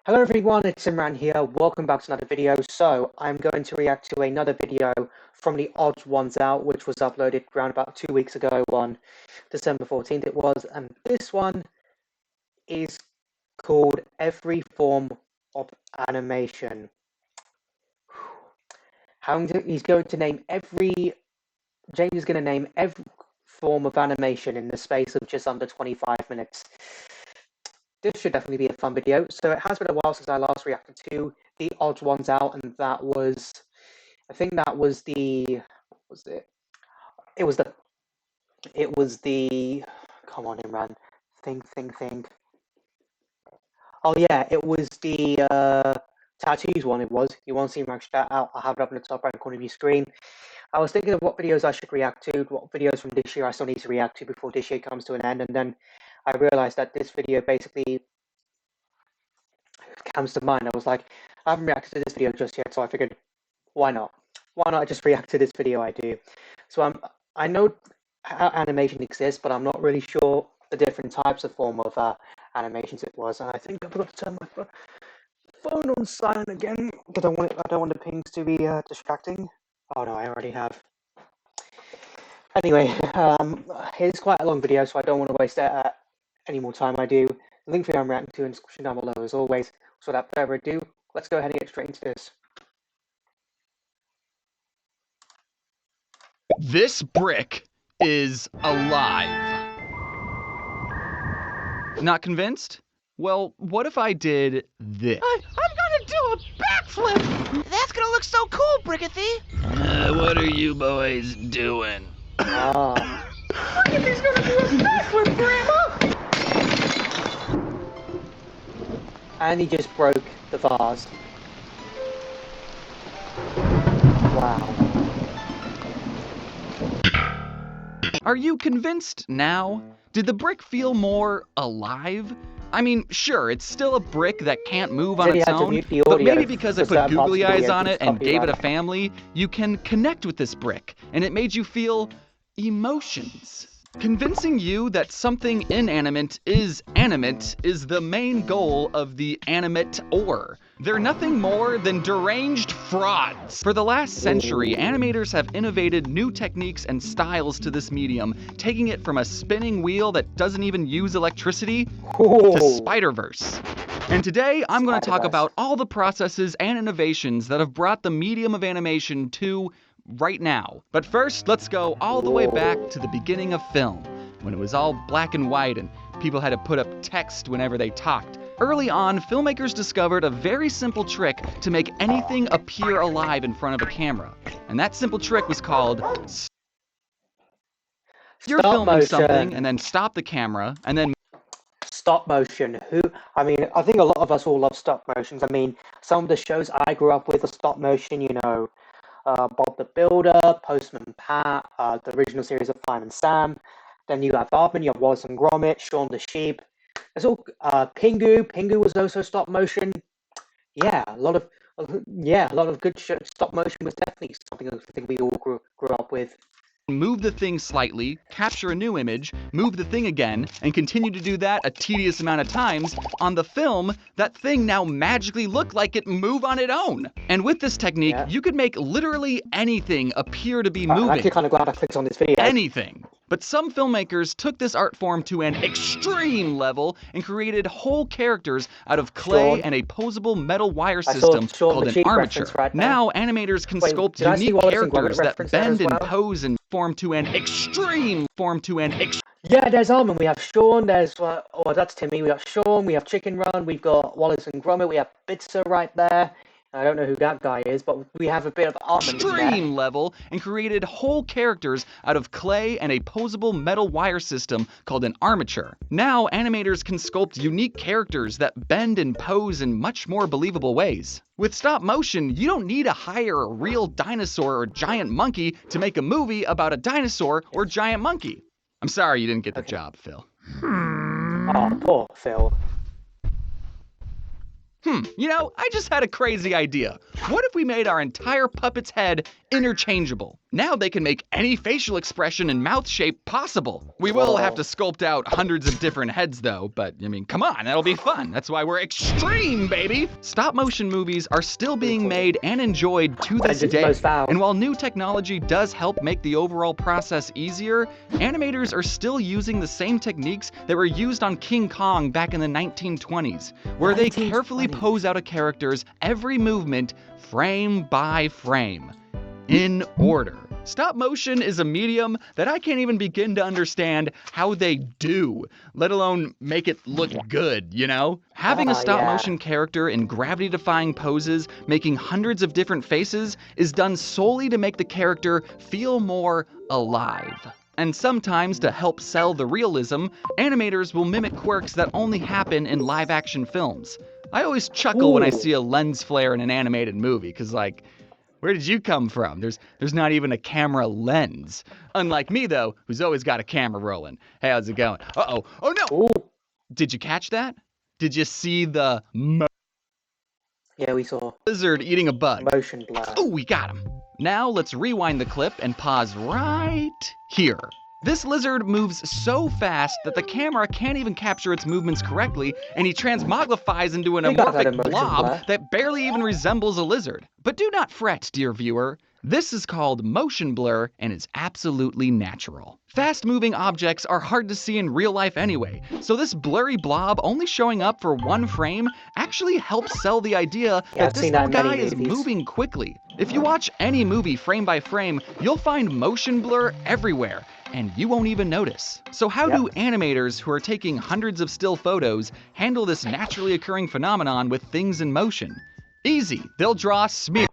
Hello everyone, it's Imran here. Welcome back to another video. So I'm going to react to another video from the Odd Ones Out, which was uploaded around about 2 weeks ago on December 14th it was, and this one is called Every Form of Animation. James is going to name every form of animation in the space of just under 25 minutes. This should definitely be a fun video. So it has been a while since I last reacted to the Odd Ones Out, and that was, I think that was the, what was it? It was the, come on, Imran, think. Oh yeah, it was the tattoos one. It was. You want to see Imran shout out? I have it up in the top right corner of your screen. I was thinking of what videos I should react to, what videos from this year I still need to react to before this year comes to an end, and then I realized that this video basically comes to mind. I was like, I haven't reacted to this video just yet, so I figured, why not? Why not just react to this video I do? So I know how animation exists, but I'm not really sure the different types of form of animations it was. And I think I forgot to turn my phone on silent again because I don't want the pings to be distracting. Oh no, I already have. Anyway, it's quite a long video, so I don't want to waste any more time. I do. The link for the I'm reacting to in the description down below as always. So without further ado, let's go ahead and get straight into this. This brick is alive. Not convinced? Well, what if I did this? I'm gonna do a backflip! That's gonna look so cool, Brickathy! What are you boys doing? Brickathy's gonna do a backflip, Grandma! And he just broke the vase. Wow. Are you convinced now? Did the brick feel more alive? I mean, sure, it's still a brick that can't move on its own, but maybe because I put googly eyes on it and gave it a family, you can connect with this brick, and it made you feel emotions. Convincing you that something inanimate is animate is the main goal of the animator. They're nothing more than deranged frauds. For the last century, animators have innovated new techniques and styles to this medium, taking it from a spinning wheel that doesn't even use electricity to Spider-Verse. And today, I'm going to talk about all the processes and innovations that have brought the medium of animation to right now. But first, let's go all the way back to the beginning of film, when it was all black and white and people had to put up text whenever they talked. Early on, filmmakers discovered a very simple trick to make anything appear alive in front of a camera. And that simple trick was called you're filming something and then stop the camera and then stop motion. I mean, I think a lot of us all love stop motions. I mean, some of the shows I grew up with are stop motion, you know, Bob the Builder, Postman Pat, the original series of Fine and Sam. Then you have Aardman, you have Wallace and Gromit, Shaun the Sheep. There's all Pingu. Pingu was also stop motion. Yeah, a lot of good stop motion was definitely something I think we all grew up with. Move the thing slightly, capture a new image, move the thing again, and continue to do that a tedious amount of times. On the film, that thing now magically looked like it move on its own. And with this technique, you could make literally anything appear to be moving. I'm actually kind of glad I clicked on this video. Anything. But some filmmakers took this art form to an extreme level and created whole characters out of clay and a posable metal wire system called an armature. Now animators can sculpt unique characters that bend and pose and form to an extreme. Yeah, there's Aardman. We have Shaun. There's oh, that's Timmy. We got Shaun. We have Chicken Run. We've got Wallace and Gromit. We have Bitzer right there. I don't know who that guy is, but we have a bit of Aardman extreme level and created whole characters out of clay and a posable metal wire system called an armature. Now animators can sculpt unique characters that bend and pose in much more believable ways. With stop motion, you don't need to hire a real dinosaur or giant monkey to make a movie about a dinosaur or giant monkey. I'm sorry you didn't get the job, Phil. Oh, poor Phil. You know, I just had a crazy idea. What if we made our entire puppet's head interchangeable? Now they can make any facial expression and mouth shape possible. We will have to sculpt out hundreds of different heads though, but I mean, come on, that'll be fun. That's why we're extreme, baby! Stop motion movies are still being made and enjoyed to this day. And while new technology does help make the overall process easier, animators are still using the same techniques that were used on King Kong back in the 1920s, where they carefully pose out a character's every movement frame by frame, in order. Stop motion is a medium that I can't even begin to understand how they do, let alone make it look good, you know? Having a stop motion character in gravity-defying poses, making hundreds of different faces, is done solely to make the character feel more alive. And sometimes, to help sell the realism, animators will mimic quirks that only happen in live-action films. I always chuckle when I see a lens flare in an animated movie, because like, where did you come from? There's not even a camera lens. Unlike me, though, who's always got a camera rolling. Hey, how's it going? Uh-oh. Oh, no! Ooh. Did you catch that? Did you see the Yeah, we saw lizard eating a bug? Motion blur. Oh, we got him. Now let's rewind the clip and pause right here. This lizard moves so fast that the camera can't even capture its movements correctly, and he transmogrifies into an amorphic blob that barely even resembles a lizard. But do not fret, dear viewer. This is called motion blur and is absolutely natural. Fast-moving objects are hard to see in real life anyway, so this blurry blob only showing up for one frame actually helps sell the idea that this little guy is moving quickly. If you watch any movie frame by frame, you'll find motion blur everywhere, and you won't even notice. So how do animators who are taking hundreds of still photos handle this naturally occurring phenomenon with things in motion? Easy, they'll draw smear.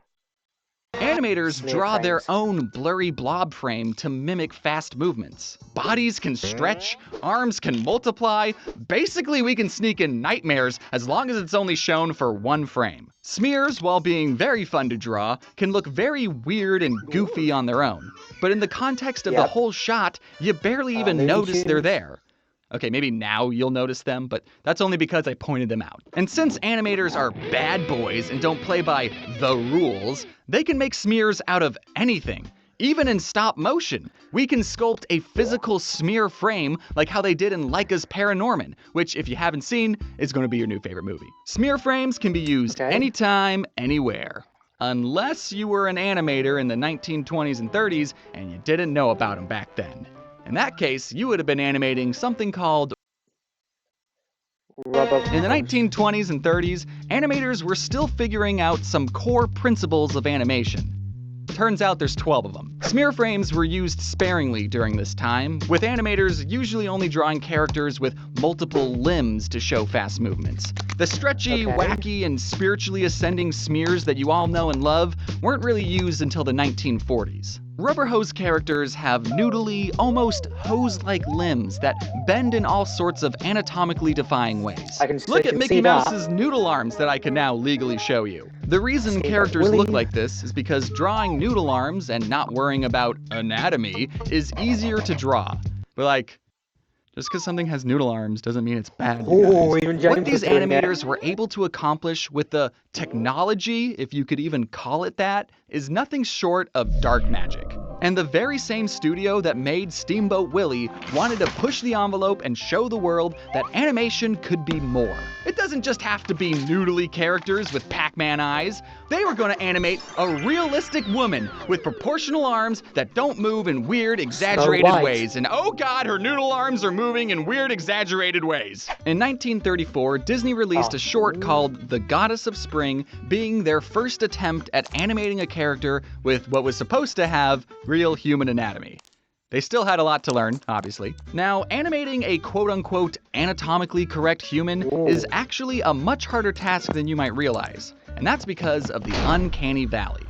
Animators draw their own blurry blob frame to mimic fast movements. Bodies can stretch, arms can multiply. Basically, we can sneak in nightmares as long as it's only shown for one frame. Smears, while being very fun to draw, can look very weird and goofy on their own. But in the context of the whole shot, you barely even notice they're there. Okay, maybe now you'll notice them, but that's only because I pointed them out. And since animators are bad boys and don't play by the rules, they can make smears out of anything. Even in stop motion, we can sculpt a physical smear frame like how they did in Leica's Paranorman, which, if you haven't seen, is going to be your new favorite movie. Smear frames can be used anytime, anywhere. Unless you were an animator in the 1920s and 30s and you didn't know about them back then. In that case, you would have been animating something called rubber. In the 1920s and 30s, animators were still figuring out some core principles of animation. Turns out there's 12 of them. Smear frames were used sparingly during this time, with animators usually only drawing characters with multiple limbs to show fast movements. The stretchy, wacky, and spiritually ascending smears that you all know and love weren't really used until the 1940s. Rubber hose characters have noodly, almost hose-like limbs that bend in all sorts of anatomically defying ways. Look at Mickey Mouse's noodle arms that I can now legally show you. The reason characters look like this is because drawing noodle arms and not worrying about anatomy is easier to draw. But like, just because something has noodle arms doesn't mean it's bad. What these animators were able to accomplish with the technology, if you could even call it that, is nothing short of dark magic. And the very same studio that made Steamboat Willie wanted to push the envelope and show the world that animation could be more. It doesn't just have to be noodly characters with Pac-Man eyes. They were going to animate a realistic woman with proportional arms that don't move in weird, exaggerated ways. And oh god, her noodle arms are moving in weird, exaggerated ways. In 1934, Disney released a short called The Goddess of Spring, being their first attempt at animating a character with what was supposed to have real human anatomy. They still had a lot to learn, obviously. Now, animating a quote-unquote anatomically correct human is actually a much harder task than you might realize, and that's because of the uncanny valley.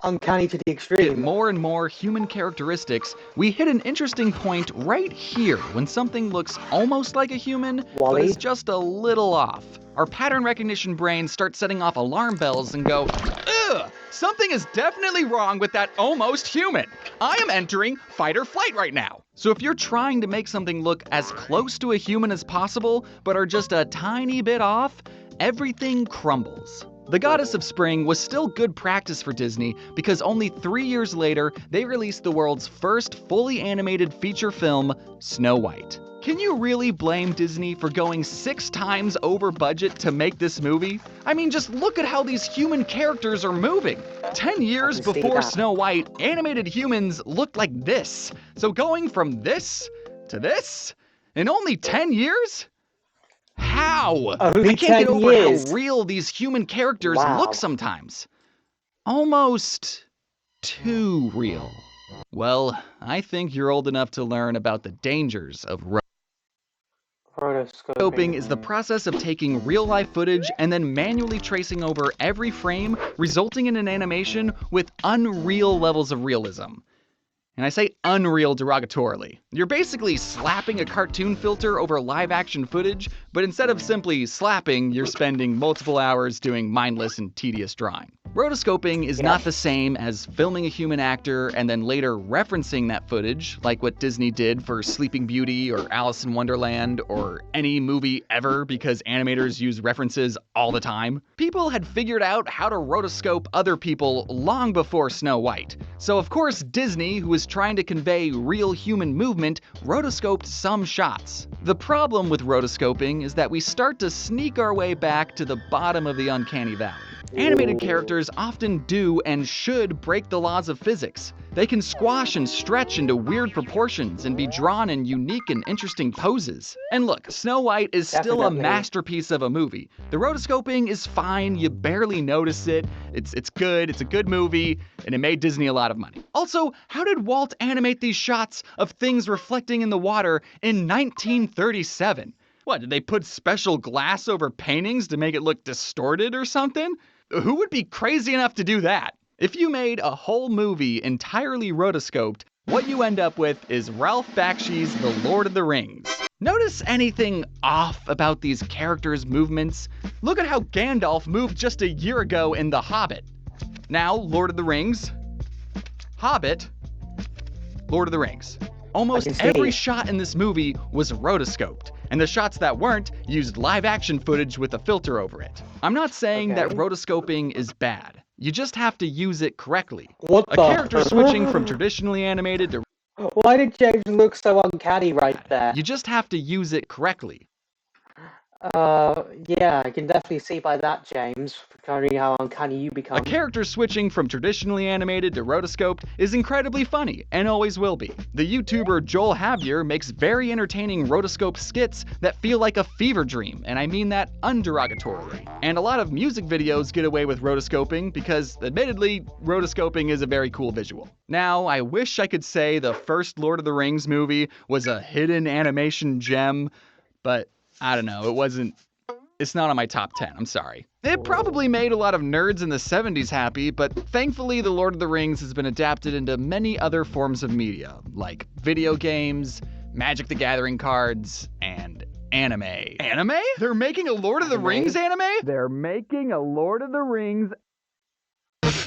Uncanny to the extreme. With more and more human characteristics, we hit an interesting point right here when something looks almost like a human, but is just a little off. Our pattern recognition brains start setting off alarm bells and go, ugh, something is definitely wrong with that almost human. I am entering fight or flight right now. So if you're trying to make something look as close to a human as possible, but are just a tiny bit off, everything crumbles. The Goddess of Spring was still good practice for Disney because only 3 years later, they released the world's first fully animated feature film, Snow White. Can you really blame Disney for going 6 times over budget to make this movie? I mean, just look at how these human characters are moving. 10 years before Snow White, animated humans looked like this. So going from this to this in only 10 years? How? Only I can't get 10 over years. how real these human characters Wow. look sometimes. Almost too real. Well, I think you're old enough to learn about the dangers of Rotoscoping. rotoscoping is the process of taking real-life footage and then manually tracing over every frame, resulting in an animation with unreal levels of realism. And I say unreal derogatorily. You're basically slapping a cartoon filter over live-action footage, but instead of simply slapping, you're spending multiple hours doing mindless and tedious drawing. Rotoscoping is not the same as filming a human actor and then later referencing that footage, like what Disney did for Sleeping Beauty or Alice in Wonderland or any movie ever because animators use references all the time. People had figured out how to rotoscope other people long before Snow White. So of course Disney, who was trying to convey real human movement, rotoscoped some shots. The problem with rotoscoping is that we start to sneak our way back to the bottom of the uncanny valley. Animated characters often do and should break the laws of physics. They can squash and stretch into weird proportions and be drawn in unique and interesting poses. And look, Snow White is still a masterpiece of a movie. The rotoscoping is fine, you barely notice it, it's good, it's a good movie, and it made Disney a lot of money. Also, how did Walt animate these shots of things reflecting in the water in 1937? What, did they put special glass over paintings to make it look distorted or something? Who would be crazy enough to do that? If you made a whole movie entirely rotoscoped, what you end up with is Ralph Bakshi's The Lord of the Rings. Notice anything off about these characters' movements? Look at how Gandalf moved just a year ago in The Hobbit. Now, Lord of the Rings, Hobbit, Lord of the Rings. Almost every shot in this movie was rotoscoped, and the shots that weren't used live-action footage with a filter over it. I'm not saying that rotoscoping is bad. You just have to use it correctly. A character switching from traditionally animated to... Why did James look so uncanny right there? You just have to use it correctly. Yeah, I can definitely see by that, James, considering how uncanny you become. A character switching from traditionally animated to rotoscoped is incredibly funny, and always will be. The YouTuber Joel Javier makes very entertaining rotoscope skits that feel like a fever dream, and I mean that underogatorily. And a lot of music videos get away with rotoscoping because, admittedly, rotoscoping is a very cool visual. Now, I wish I could say the first Lord of the Rings movie was a hidden animation gem, but I don't know, it's not on my top 10, I'm sorry. It probably made a lot of nerds in the 70s happy, but thankfully The Lord of the Rings has been adapted into many other forms of media, like video games, Magic the Gathering cards, and anime. Anime? They're making a Lord of the Rings anime? They're making a Lord of the Rings.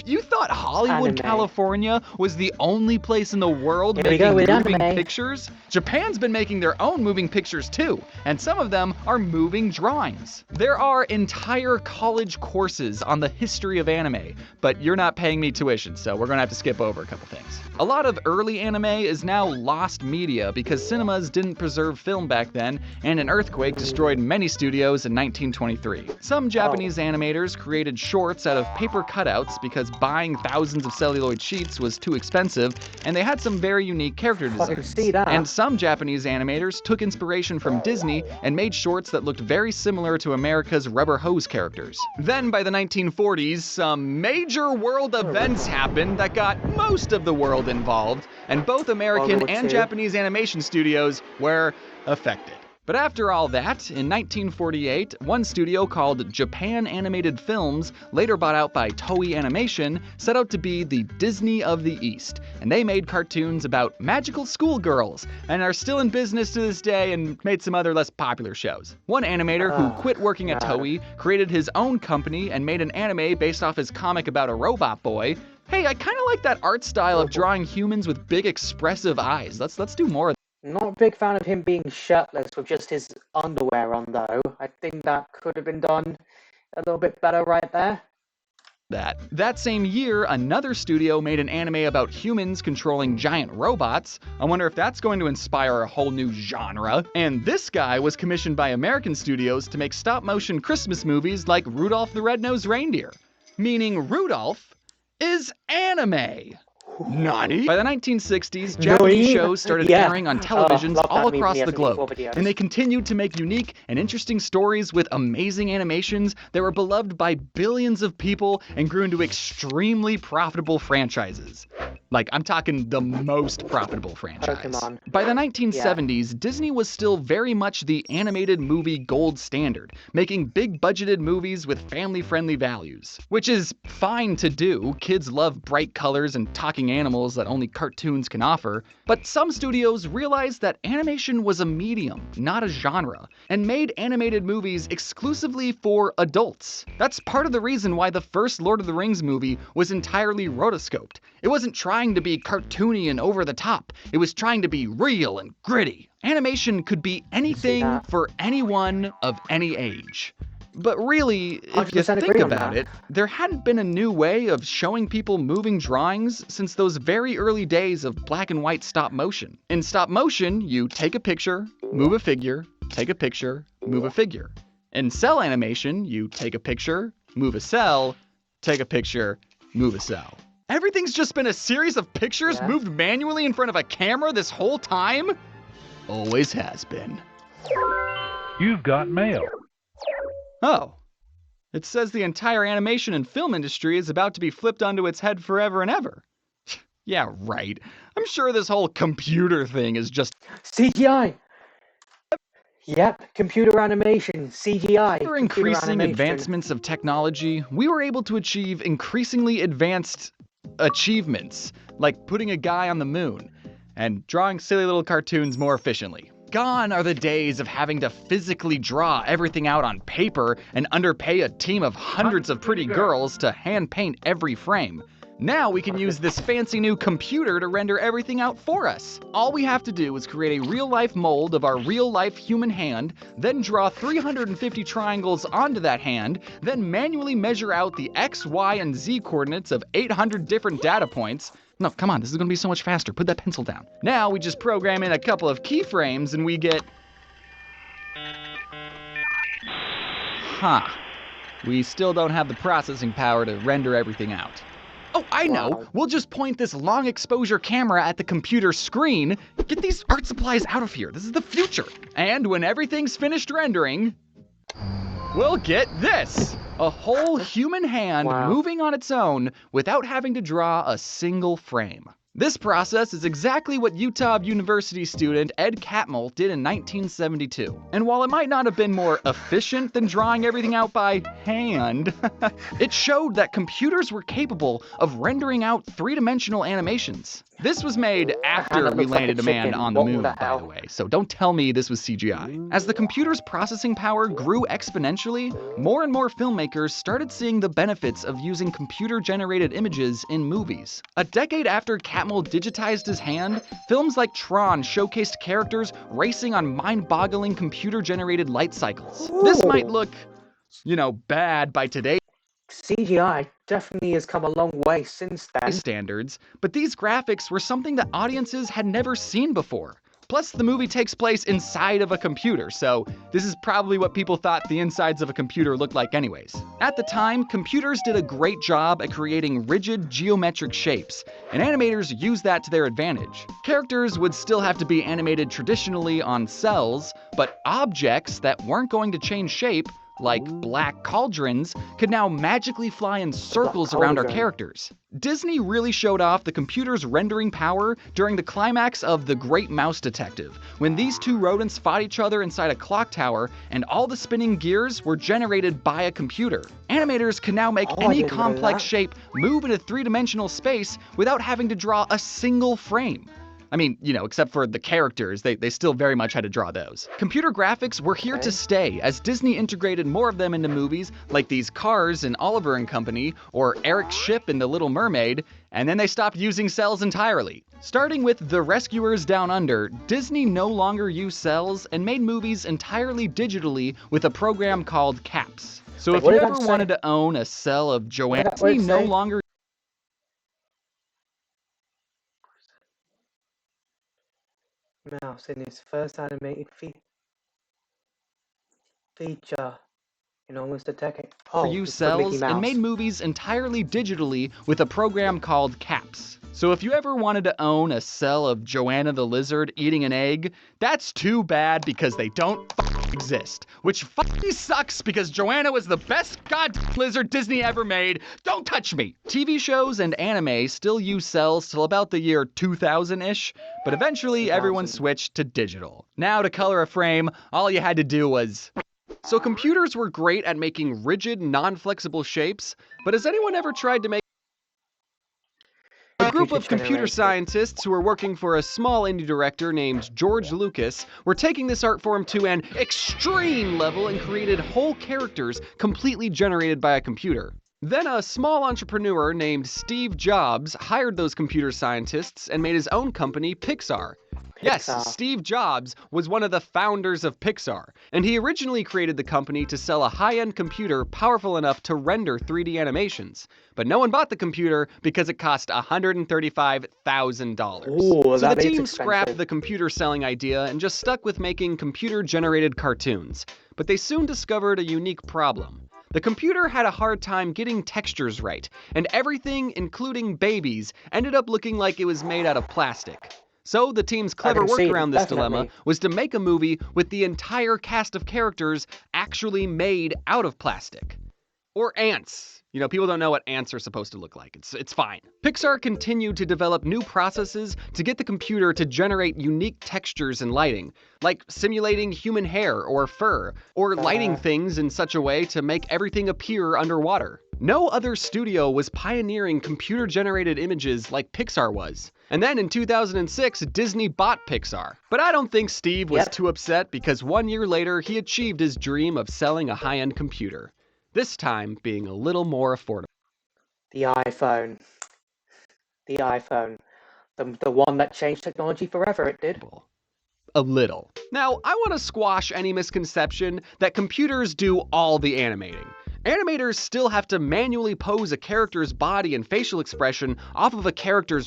You thought Hollywood, California was the only place in the world making moving pictures? Japan's been making their own moving pictures too, and some of them are moving drawings. There are entire college courses on the history of anime, but you're not paying me tuition, so we're gonna have to skip over a couple things. A lot of early anime is now lost media because cinemas didn't preserve film back then, and an earthquake destroyed many studios in 1923. Some Japanese animators created shorts out of paper cutouts because buying thousands of celluloid sheets was too expensive, and they had some very unique character designs. And some Japanese animators took inspiration from Disney and made shorts that looked very similar to America's rubber hose characters. Then by the 1940s, some major world events happened that got most of the world involved, and both American and Japanese animation studios were affected. But after all that, in 1948, one studio called Japan Animated Films, later bought out by Toei Animation, set out to be the Disney of the East, and they made cartoons about magical schoolgirls, and are still in business to this day and made some other less popular shows. One animator who quit working at Toei created his own company and made an anime based off his comic about a robot boy. Hey, I kinda like that art style of drawing humans with big expressive eyes. Let's do more of that. Not a big fan of him being shirtless with just his underwear on, though. I think that could have been done a little bit better right there. That same year, another studio made an anime about humans controlling giant robots. I wonder if that's going to inspire a whole new genre. And this guy was commissioned by American studios to make stop-motion Christmas movies like Rudolph the Red-Nosed Reindeer. Meaning Rudolph is anime. Nani? By the 1960s, Japanese shows started airing on televisions all across the globe, and they continued to make unique and interesting stories with amazing animations that were beloved by billions of people and grew into extremely profitable franchises. Like, I'm talking the most profitable franchise. By the 1970s, Disney was still very much the animated movie gold standard, making big-budgeted movies with family-friendly values. Which is fine to do. Kids love bright colors and talking animals that only cartoons can offer. But some studios realized that animation was a medium, not a genre, and made animated movies exclusively for adults. That's part of the reason why the first Lord of the Rings movie was entirely rotoscoped. It wasn't trying to be cartoony and over the top. It was trying to be real and gritty. Animation could be anything for anyone of any age. But really, if you think about it, there hadn't been a new way of showing people moving drawings since those very early days of black and white stop motion. In stop motion, you take a picture, move a figure, take a picture, move a figure. In cell animation, you take a picture, move a cell, take a picture, move a cell. Everything's just been a series of pictures moved manually in front of a camera this whole time? Always has been. You've got mail. Oh. It says the entire animation and film industry is about to be flipped onto its head forever and ever. Yeah, right. I'm sure this whole computer thing is just CGI! Yep, computer animation, CGI. After increasing advancements of technology, we were able to achieve increasingly advanced achievements, like putting a guy on the moon and drawing silly little cartoons more efficiently. Gone are the days of having to physically draw everything out on paper and underpay a team of hundreds of pretty girls to hand paint every frame. Now we can use this fancy new computer to render everything out for us. All we have to do is create a real-life mold of our real-life human hand, then draw 350 triangles onto that hand, then manually measure out the X, Y, and Z coordinates of 800 different data points. No, come on, this is gonna be so much faster. Put that pencil down. Now we just program in a couple of keyframes and we get... Huh. We still don't have the processing power to render everything out. Oh, I know. Wow. We'll just point this long exposure camera at the computer screen. Get these art supplies out of here. This is the future. And when everything's finished rendering, we'll get this. A whole human hand moving on its own without having to draw a single frame. This process is exactly what Utah University student Ed Catmull did in 1972. And while it might not have been more efficient than drawing everything out by hand, it showed that computers were capable of rendering out three-dimensional animations. This was made after we landed a man on the moon, by the way, so don't tell me this was CGI. As the computer's processing power grew exponentially, more and more filmmakers started seeing the benefits of using computer-generated images in movies. A decade after Catmull digitized his hand, films like Tron showcased characters racing on mind-boggling computer-generated light cycles. This might look, bad by today's CGI definitely has come a long way since then. standards, but these graphics were something that audiences had never seen before. Plus, the movie takes place inside of a computer, so this is probably what people thought the insides of a computer looked like anyways. At the time, computers did a great job at creating rigid geometric shapes, and animators used that to their advantage. Characters would still have to be animated traditionally on cells, but objects that weren't going to change shape, like black cauldrons, could now magically fly in circles around our characters. Disney really showed off the computer's rendering power during the climax of The Great Mouse Detective, when these two rodents fought each other inside a clock tower and all the spinning gears were generated by a computer. Animators can now make any complex shape move in a three-dimensional space without having to draw a single frame. I mean, except for the characters, they still very much had to draw those. Computer graphics were here to stay as Disney integrated more of them into movies like these cars in Oliver and Company or Eric's ship in The Little Mermaid, and then they stopped using cells entirely. Starting with The Rescuers Down Under, Disney no longer used cells and made movies entirely digitally with a program called CAPS. So if you ever wanted to own a cell of Joanna, Disney no longer... Mouse in his first animated feature in almost a decade. Use cells and made movies entirely digitally with a program called CAPS. So if you ever wanted to own a cell of Joanna the Lizard eating an egg, that's too bad because they don't exist. Which sucks because Joanna was the best goddamn lizard Disney ever made. Don't touch me! TV shows and anime still use cells till about the year 2000-ish, but eventually everyone switched to digital. Now to color a frame, all you had to do was... So computers were great at making rigid, non-flexible shapes, but has anyone ever tried to make... A group of computer scientists who were working for a small indie director named George Lucas were taking this art form to an extreme level and created whole characters completely generated by a computer. Then a small entrepreneur named Steve Jobs hired those computer scientists and made his own company, Pixar. Yes, Steve Jobs was one of the founders of Pixar, and he originally created the company to sell a high-end computer powerful enough to render 3D animations. But no one bought the computer because it cost $135,000. So the team scrapped the computer selling idea and just stuck with making computer-generated cartoons. But they soon discovered a unique problem. The computer had a hard time getting textures right, and everything, including babies, ended up looking like it was made out of plastic. So the team's clever workaround this dilemma was to make a movie with the entire cast of characters actually made out of plastic. Or ants. You know, people don't know what ants are supposed to look like. It's fine. Pixar continued to develop new processes to get the computer to generate unique textures and lighting, like simulating human hair or fur, or lighting things in such a way to make everything appear underwater. No other studio was pioneering computer-generated images like Pixar was. And then in 2006, Disney bought Pixar. But I don't think Steve was too upset because 1 year later, he achieved his dream of selling a high-end computer. This time being a little more affordable. The iPhone. The iPhone. The one that changed technology forever, it did. A little. Now, I want to squash any misconception that computers do all the animating. Animators still have to manually pose a character's body and facial expression off of a character's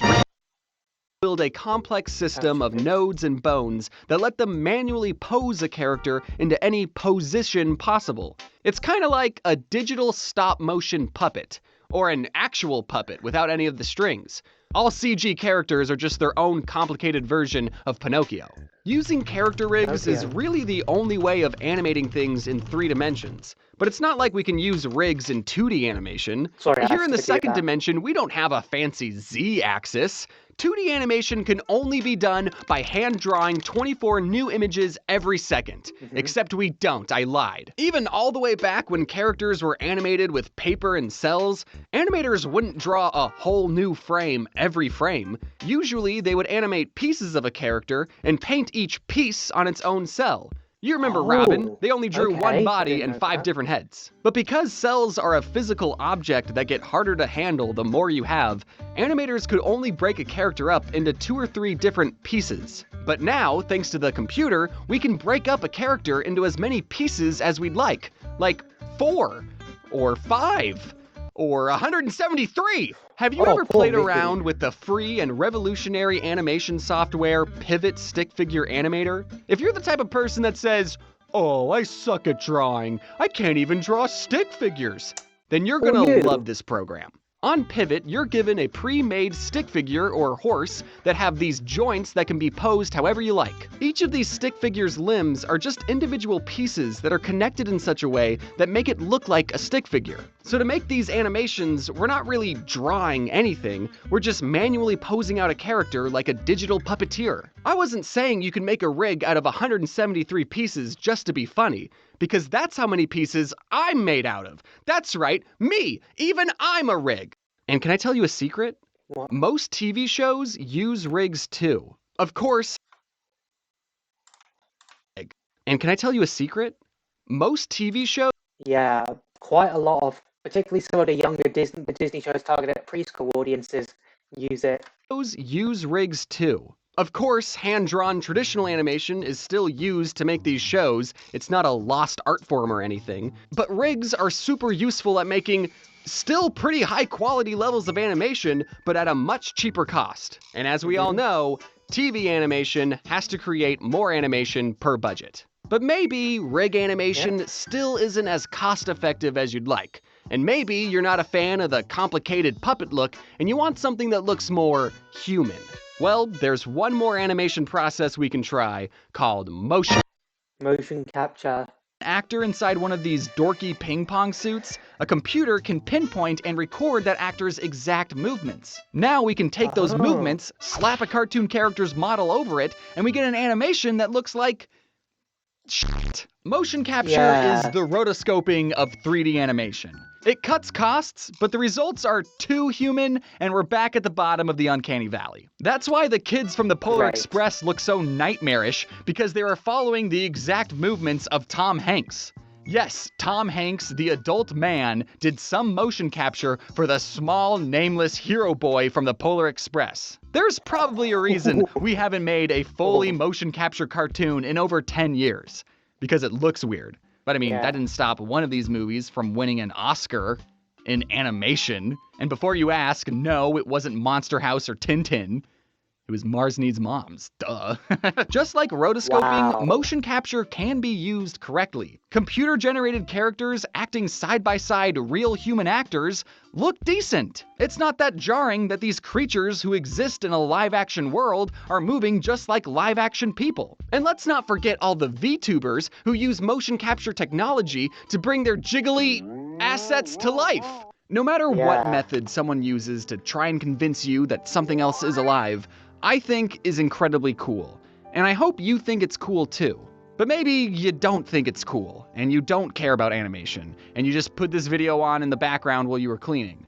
build a complex system of nodes and bones that let them manually pose a character into any position possible. It's kind of like a digital stop-motion puppet, or an actual puppet without any of the strings. All CG characters are just their own complicated version of Pinocchio. Using character rigs is really the only way of animating things in 3 dimensions. But it's not like we can use rigs in 2D animation. Here in the second dimension, we don't have a fancy Z-axis. 2D animation can only be done by hand-drawing 24 new images every second. Except we don't, I lied. Even all the way back when characters were animated with paper and cells, animators wouldn't draw a whole new frame every frame. Usually, they would animate pieces of a character and paint each piece on its own cell. You remember Robin, they only drew one body and 5 different heads. But because cells are a physical object that get harder to handle the more you have, animators could only break a character up into 2 or 3 different pieces. But now, thanks to the computer, we can break up a character into as many pieces as we'd like 4, or 5, or 173. Have you ever played around with the free and revolutionary animation software Pivot Stick Figure Animator? If you're the type of person that says, "Oh, I suck at drawing, I can't even draw stick figures," then you're gonna love this program. On Pivot, you're given a pre-made stick figure or horse that have these joints that can be posed however you like. Each of these stick figures' limbs are just individual pieces that are connected in such a way that make it look like a stick figure. So to make these animations, we're not really drawing anything, we're just manually posing out a character like a digital puppeteer. I wasn't saying you can make a rig out of 173 pieces just to be funny, because that's how many pieces I'm made out of. That's right, me! Even I'm a rig! And can I tell you a secret? What? Most TV shows use rigs too. Of course. And can I tell you a secret? Most TV shows... Yeah, quite a lot of, particularly some of the younger Disney shows targeted at preschool audiences, use it. Those use rigs too. Of course, hand-drawn traditional animation is still used to make these shows. It's not a lost art form or anything. But rigs are super useful at making still pretty high-quality levels of animation, but at a much cheaper cost. And as we all know, TV animation has to create more animation per budget. But maybe rig animation still isn't as cost-effective as you'd like. And maybe you're not a fan of the complicated puppet look and you want something that looks more human. Well, there's one more animation process we can try called motion capture. Actor inside one of these dorky ping pong suits, a computer can pinpoint and record that actor's exact movements. Now we can take those movements, slap a cartoon character's model over it, and we get an animation that looks like shit. Motion capture is the rotoscoping of 3D animation. It cuts costs, but the results are too human, and we're back at the bottom of the uncanny valley. That's why the kids from the Polar Express look so nightmarish, because they are following the exact movements of Tom Hanks. Yes, Tom Hanks, the adult man, did some motion capture for the small, nameless hero boy from the Polar Express. There's probably a reason we haven't made a fully motion capture cartoon in over 10 years. Because it looks weird. But I mean, that didn't stop one of these movies from winning an Oscar in animation. And before you ask, no, it wasn't Monster House or Tintin. It was Mars Needs Moms, duh. Just like rotoscoping, motion capture can be used correctly. Computer-generated characters acting side by side real human actors look decent. It's not that jarring that these creatures who exist in a live-action world are moving just like live-action people. And let's not forget all the VTubers who use motion capture technology to bring their jiggly assets to life. No matter what method someone uses to try and convince you that something else is alive, I think is incredibly cool. And I hope you think it's cool too. But maybe you don't think it's cool, and you don't care about animation, and you just put this video on in the background while you were cleaning.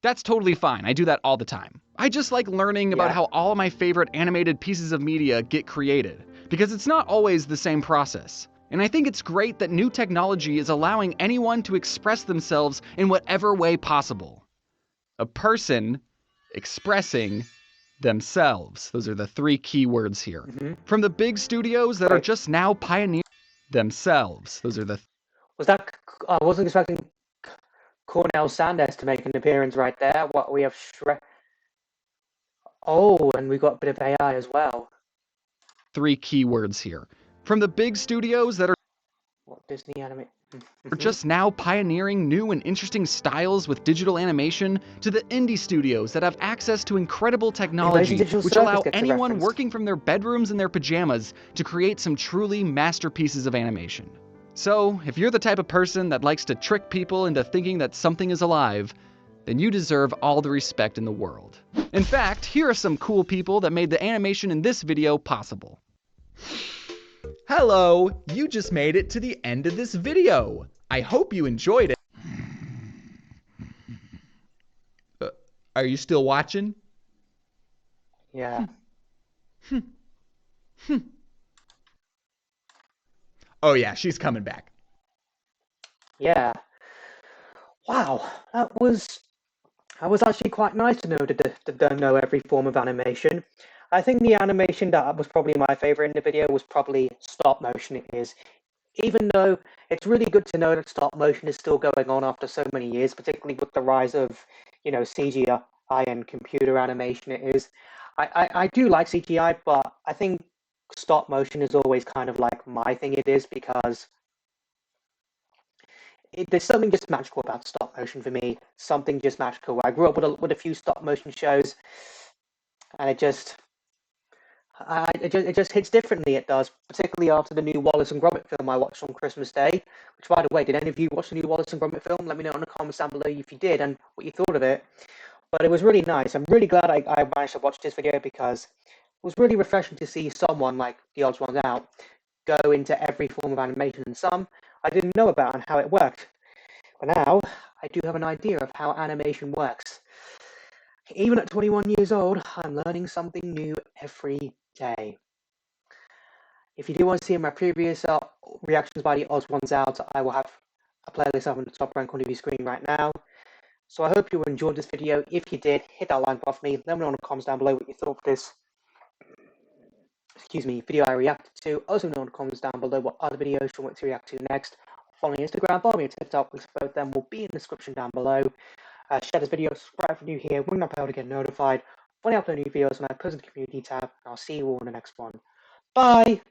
That's totally fine, I do that all the time. I just like learning about how all of my favorite animated pieces of media get created, because it's not always the same process. And I think it's great that new technology is allowing anyone to express themselves in whatever way possible. A person expressing themselves. Those are the three key words here. From the big studios that are just now pioneering themselves. Those are the... I wasn't expecting Cornel Sanders to make an appearance right there. What we have and we got a bit of AI as well. Three key words here. From the big studios that are... Disney anime... We're just now pioneering new and interesting styles with digital animation to the indie studios that have access to incredible technology, which allow anyone working from their bedrooms in their pajamas to create some truly masterpieces of animation. So, if you're the type of person that likes to trick people into thinking that something is alive, then you deserve all the respect in the world. In fact, here are some cool people that made the animation in this video possible. Hello, you just made it to the end of this video. I hope you enjoyed it. Are you still watching? Yeah. Oh yeah, she's coming back. Yeah. Wow, that was actually quite nice to know to know every form of animation. I think the animation that was probably my favorite in the video was probably stop motion. It is, even though it's really good to know that stop motion is still going on after so many years, particularly with the rise of, CGI and computer animation. It is, I do like CGI, but I think stop motion is always kind of like my thing. It is because there's something just magical about stop motion for me. Something just magical. I grew up with a few stop motion shows, and it just hits differently. It does, particularly after the new Wallace and Gromit film I watched on Christmas Day. Which, by the way, did any of you watch the new Wallace and Gromit film? Let me know in the comments down below if you did and what you thought of it. But it was really nice. I'm really glad I managed to watch this video because it was really refreshing to see someone like the Odds Ones Out go into every form of animation, and some I didn't know about and how it worked. But now I do have an idea of how animation works. Even at 21 years old, I'm learning something new every day. If you do want to see my previous reactions by the Odds Ones Out, I will have a playlist up on the top right corner of your screen right now. So I hope you enjoyed this video. If you did, hit that like button for me. Let me know in the comments down below what you thought of this video I reacted to. Also know in the comments down below what other videos you want to react to next. Follow me on Instagram, follow me on TikTok, links for both of them will be in the description down below. Share this video, subscribe if you're new here, ring that bell to get notified when I upload new videos when I post in the community tab, and I'll see you all in the next one. Bye!